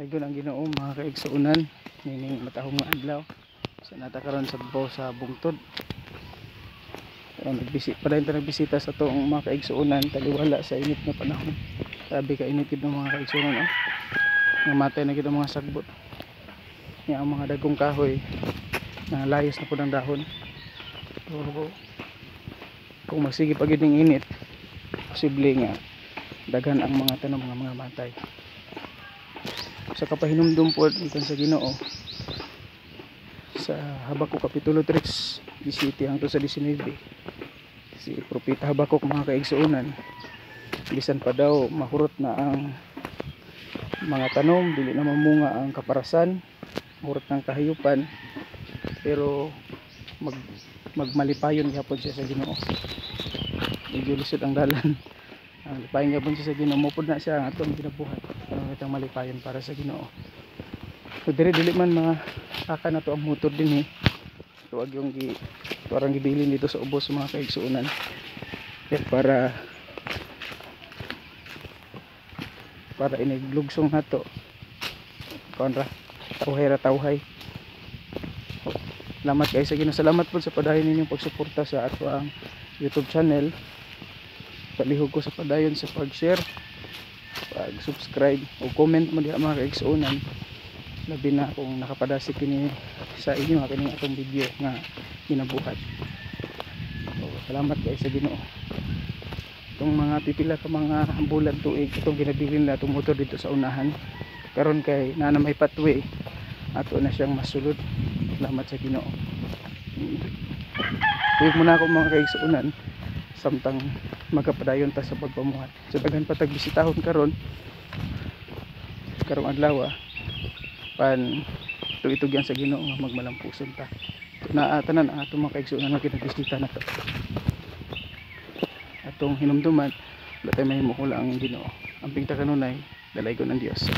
Ayun ang Ginoo mga kaigsuunan nining matahong nga adlaw sa natakaron sa baw sa bungtod. Nagbisita sa toong mga kaigsuunan taliwala sa init na panahon. Sabi ka init gid ng mga kaigsuunan namatay na gid ang mga sagbot. Nga ang mga dagkong kahoy na layos na pud ang dahon. So, kung magsige pa gid ning init, posible nga daghan ang mga tanom nga mga matay. Sa kapahinumdum po ikan sa Ginoo sa Habakuk Kapitulo 3 17 hangtod sa 19 si Propeta Habakuk mga kaigsuunan, bisan pa daw mahurot na ang mga tanom, dili na mamunga ang kaparasan, mahurot ng kahayupan, pero magmalipayon gyapon siya sa Ginoo. Medyo lisod ang dalan. Ang lipayon gyapon siya sa Ginoo, mupod na siya ang atong ginabuhat. Ano itang malipayon para sa Ginoo. So dili man maaka na to ang motor din eh. Tuwag yung parang gibilin dito sa ubos mga kaigsuunan. Para iniglugsong nato. Konra tawhay. Salamat kayo sa Ginoo. Salamat po sa padayon ninyong pagsuporta sa ato ang YouTube channel. Palihog ko sa padayon sa pag-share, pag-subscribe o comment mo diha mga kaigsuunan. Labi na kung nakapadasik kini sa inyo kining atong video nga ginabuhat. So, salamat kayo sa Ginoo. Itong mga pipila ka mga bulan tuig itong ginabilin na itong motor dito sa unahan. Karon kay na may pathway ato na siyang masulod. Salamat sa Ginoo. Huwag muna ako mga kaigsuunan samtang magapadayon ta sa pagpamuhat. So daghan pa tag bisitahon karong adlaw pan tuig-tugyan sa Ginoo nga magmalampuson ta. Tanan ang atong mga kaigsuunan nga kinabisita na to. Atong hinumduman wala tay mahimo ko lang ang Ginoo. Amping ta kanunay dalay ko ng Dios sa